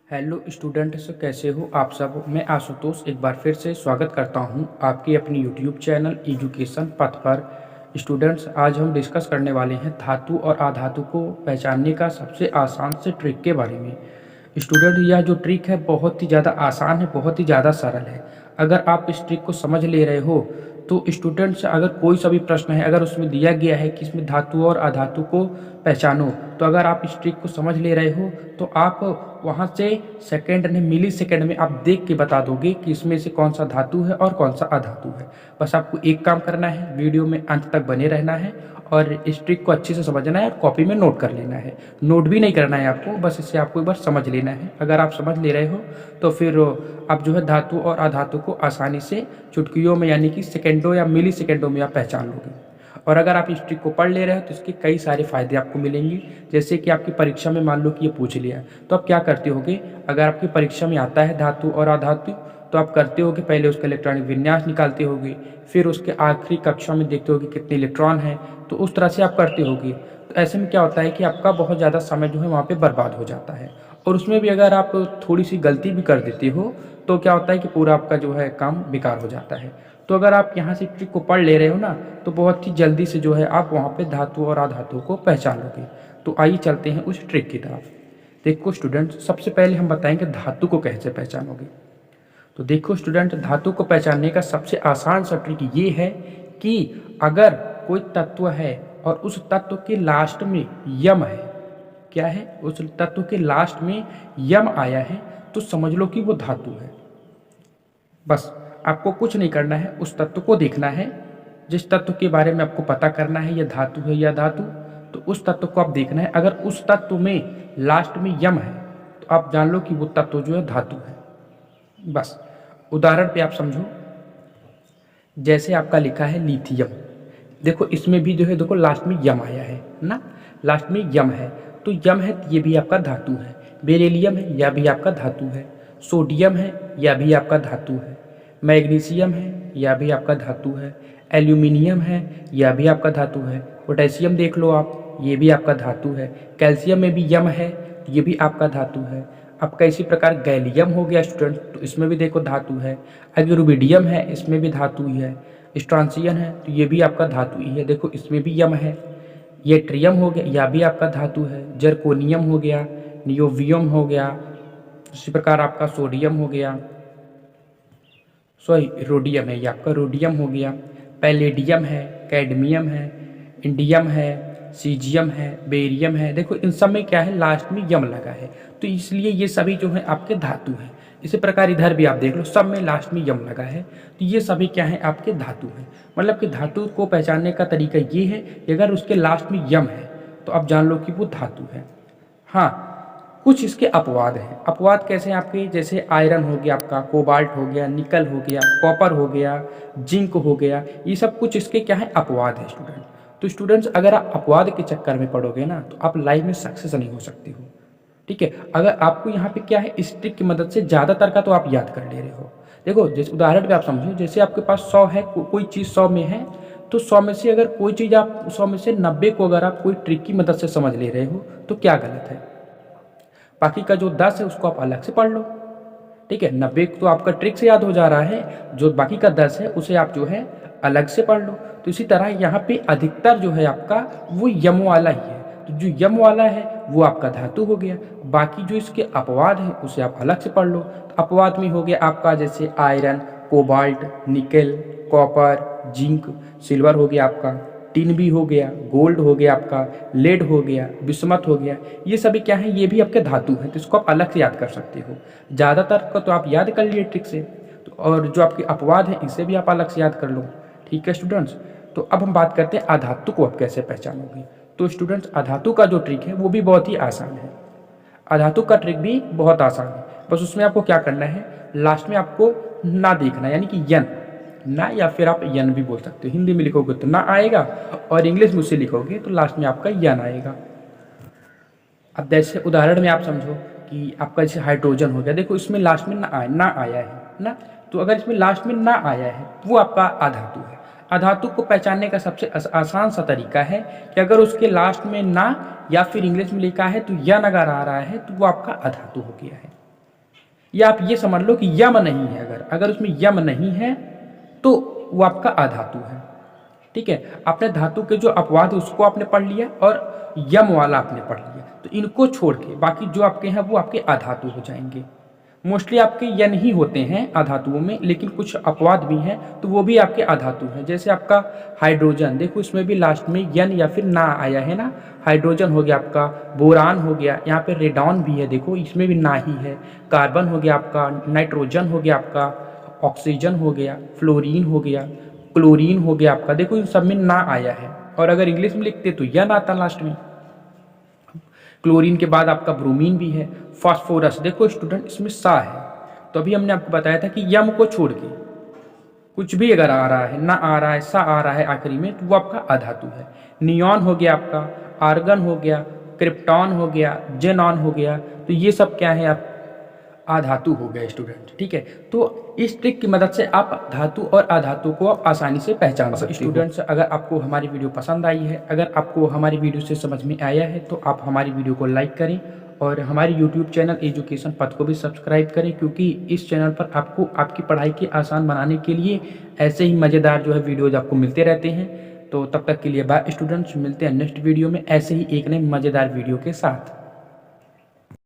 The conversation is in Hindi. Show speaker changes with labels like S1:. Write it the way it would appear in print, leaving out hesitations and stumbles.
S1: हेलो स्टूडेंट्स, कैसे हो आप सब। मैं आशुतोष एक बार फिर से स्वागत करता हूं आपके अपनी यूट्यूब चैनल एजुकेशन पथ पर। स्टूडेंट्स, आज हम डिस्कस करने वाले हैं धातु और अधातु को पहचानने का सबसे आसान से ट्रिक के बारे में। स्टूडेंट, यह जो ट्रिक है बहुत ही ज़्यादा आसान है, बहुत ही ज़्यादा सरल है। अगर आप इस ट्रिक को समझ ले रहे हो तो स्टूडेंट्स, अगर कोई सा भी प्रश्न है, अगर उसमें दिया गया है कि इसमें धातु और अधातु को पहचानो, तो अगर आप इस ट्रिक को समझ ले रहे हो तो आप वहाँ से सेकंड में, मिली सेकंड में आप देख के बता दोगे कि इसमें से कौन सा धातु है और कौन सा अधातु है। बस आपको एक काम करना है, वीडियो में अंत तक बने रहना है और इस ट्रिक को अच्छे से समझना है और कॉपी में नोट कर लेना है। नोट भी नहीं करना है आपको, बस इसे आपको एक बार समझ लेना है। अगर आप समझ ले रहे हो तो फिर आप जो है धातु और अधातु को आसानी से चुटकियों में, यानी कि सेकंडों या मिली सेकंडों में आप पहचान लोगे। और अगर आप इस ट्रिक को पढ़ ले रहे हो तो इसके कई सारे फायदे आपको मिलेंगे। जैसे कि आपकी परीक्षा में मान लो कि ये पूछ लिया, तो आप क्या करते होगे, अगर आपकी परीक्षा में आता है धातु और अधातु, तो आप करते होगे पहले उसका इलेक्ट्रॉनिक विन्यास निकालते होगे, फिर उसके आखिरी कक्षा में देखते होगे कितने इलेक्ट्रॉन हैं, तो उस तरह से आप करते होगे। तो ऐसे में क्या होता है कि आपका बहुत ज़्यादा समय जो है वहाँ पे बर्बाद हो जाता है। और उसमें भी अगर आप थोड़ी सी गलती भी कर देते हो तो क्या होता है कि पूरा आपका जो है काम बेकार हो जाता है। तो अगर आप यहाँ से ट्रिक को पढ़ ले रहे हो ना, तो बहुत ही जल्दी से जो है आप वहाँ पे धातु और अधातु को पहचान लोगे। तो आइए चलते हैं उस ट्रिक की तरफ। देखो स्टूडेंट, सबसे पहले हम बताएंगे धातु को कैसे पहचानोगे। तो देखो स्टूडेंट, धातु को पहचानने का सबसे आसान सा ट्रिक ये है कि अगर कोई तत्व है और उस तत्व के लास्ट में यम है, क्या है, उस तत्व के लास्ट में यम आया है, तो समझ लो कि वो धातु है। बस आपको कुछ नहीं करना है, उस तत्व को देखना है। जिस तत्व के बारे में आपको पता करना है यह धातु है या धातु, तो उस तत्व को आप देखना है। अगर उस तत्व में लास्ट में यम है तो आप जान लो कि वो तत्व जो है धातु है। बस उदाहरण पे आप समझो, जैसे आपका लिखा है लिथियम। देखो इसमें भी जो है, देखो लास्ट में यम आया है ना, लास्ट में यम है, तो यम है तो ये भी आपका धातु है। बेरिलियम है, यह भी आपका धातु है। सोडियम है, यह भी आपका धातु है। मैग्नीशियम है, यह भी आपका धातु है। एल्यूमिनियम है, यह भी आपका धातु है। पोटेशियम देख लो आप, ये भी आपका धातु है। कैल्शियम में भी यम है तो ये भी आपका धातु है। आपका इसी प्रकार गैलियम हो गया स्टूडेंट, तो इसमें भी देखो धातु है। अगर रुबिडियम है, इसमें भी धातु ही है। स्ट्रॉन्सियम है तो ये भी आपका धातु ही है, देखो इसमें भी यम है। ये ट्रियम हो गया, यह भी आपका धातु है। जर्कोनियम हो गया, नियोवियम हो गया, इसी प्रकार आपका सोडियम हो गया, सॉरी रोडियम है, ये आपका रोडियम हो गया। पैलेडियम है, कैडमियम है, इंडियम है, सीजियम है, बेरियम है। देखो इन सब में क्या है, लास्ट में यम लगा है, तो इसलिए ये सभी जो है आपके धातु हैं। इसी प्रकार इधर भी आप देख लो, सब में लास्ट में यम लगा है, तो ये सभी क्या है, आपके धातु हैं। मतलब कि धातु को पहचानने का तरीका ये है कि अगर उसके लास्ट में यम है तो आप जान लो कि वो धातु है। हाँ, कुछ इसके अपवाद हैं। अपवाद कैसे हैं आपके, जैसे आयरन हो गया आपका, कोबाल्ट हो गया, निकल हो गया, कॉपर हो गया, जिंक हो गया, ये सब कुछ इसके क्या है, अपवाद है स्टूडेंट। तो स्टूडेंट्स, अगर आप अपवाद के चक्कर में पढ़ोगे ना तो आप लाइफ में सक्सेस नहीं हो सकते हो। ठीक है, अगर आपको यहाँ पे क्या है, इस ट्रिक की मदद से ज़्यादातर का तो आप याद कर ले रहे हो। देखो जैसे उदाहरण पे आप समझो, जैसे आपके पास 100 है, कोई चीज़ 100 में है, तो 100 में से अगर कोई चीज़ आप 100 में से 90 को अगर आप कोई ट्रिक की मदद से समझ ले रहे हो तो क्या गलत है। बाकी का जो 10 है उसको आप अलग से पढ़ लो। ठीक है, 90 तो आपका ट्रिक से याद हो जा रहा है, जो बाकी का 10 है उसे आप जो है अलग से पढ़ लो। तो इसी तरह यहाँ पे अधिकतर जो है आपका वो यम वाला ही है, तो जो यम वाला है वो आपका धातु हो गया। बाकी जो इसके अपवाद है उसे आप अलग से पढ़ लो। तो अपवाद में हो गया आपका जैसे iron, cobalt, nickel, copper, zinc, silver हो गया आपका, टिन भी हो गया, गोल्ड हो गया आपका, लेड हो गया, बिस्मथ हो गया। ये सभी क्या है, ये भी आपके धातु हैं, तो इसको आप अलग से याद कर सकते हो। ज़्यादातर का तो आप याद कर लिए ट्रिक से, तो और जो आपके अपवाद हैं इसे भी आप अलग से याद कर लो। ठीक है स्टूडेंट्स, तो अब हम बात करते हैं अधातु को आप कैसे पहचानोगे। तो स्टूडेंट्स, अधातु का जो ट्रिक है वो भी बहुत ही आसान है। अधातु का ट्रिक भी बहुत आसान है, बस उसमें आपको क्या करना है, लास्ट में आपको ना देखना, यानी कि यन ना, या फिर आप यन भी बोल सकते हो। हिंदी में लिखोगे तो ना आएगा और इंग्लिश में उससे लिखोगे तो लास्ट में आपका यन आएगा। अब जैसे उदाहरण में आप समझो कि आपका जैसे हाइड्रोजन हो गया, देखो इसमें लास्ट में ना आया है ना, तो अगर इसमें लास्ट में ना आया है वो आपका अधातु है। अधातु को पहचानने का सबसे आसान सा तरीका है कि अगर उसके लास्ट में ना या फिर इंग्लिश में लिखा है तो यन अगर आ रहा है तो वो आपका अधातु हो गया है। या आप ये समझ लो कि यम नहीं है, अगर उसमें यम नहीं है तो वो आपका अधातु है। ठीक है, आपने धातु के जो अपवाद है उसको आपने पढ़ लिया और यम वाला आपने पढ़ लिया, तो इनको छोड़ के बाकी जो आपके हैं वो आपके अधातु हो जाएंगे। मोस्टली आपके यन ही होते हैं अधातुओं में, लेकिन कुछ अपवाद भी हैं तो वो भी आपके अधातु हैं। जैसे आपका हाइड्रोजन, देखो इसमें भी लास्ट में यन या फिर ना आया है ना। हाइड्रोजन हो गया आपका, बोरान हो गया, यहाँ पे रेडॉन भी है, देखो इसमें भी ना ही है। कार्बन हो गया आपका, नाइट्रोजन हो गया आपका, ऑक्सीजन हो गया, फ्लोरीन हो गया, क्लोरीन हो गया आपका, देखो इन सब में ना आया है। और अगर इंग्लिश में लिखते तो यन आता लास्ट में। क्लोरीन के बाद आपका ब्रोमीन भी है। फास्फोरस, देखो स्टूडेंट इसमें सा है, तो अभी हमने आपको बताया था कि यम को छोड़ के कुछ भी अगर आ रहा है, ना आ रहा है, सा आ रहा है आखिरी में, तो वो आपका अधातु है। नियॉन हो गया आपका, आर्गन हो गया, क्रिप्टॉन हो गया, जेनॉन हो गया, तो ये सब क्या है आप अधातु हो गए स्टूडेंट। ठीक है, तो इस ट्रिक की मदद से आप धातु और अधातु को आप आसानी से पहचान सकते हो। स्टूडेंट्स, अगर आपको हमारी वीडियो पसंद आई है, अगर आपको हमारी वीडियो से समझ में आया है, तो आप हमारी वीडियो को लाइक करें और हमारे यूट्यूब चैनल एजुकेशन पथ को भी सब्सक्राइब करें, क्योंकि इस चैनल पर आपको आपकी पढ़ाई की आसान बनाने के लिए ऐसे ही मज़ेदार जो है वीडियोज़ आपको मिलते रहते हैं। तो तब तक के लिए बाय स्टूडेंट्स, मिलते हैं नेक्स्ट वीडियो में ऐसे ही एक नए मज़ेदार वीडियो के साथ।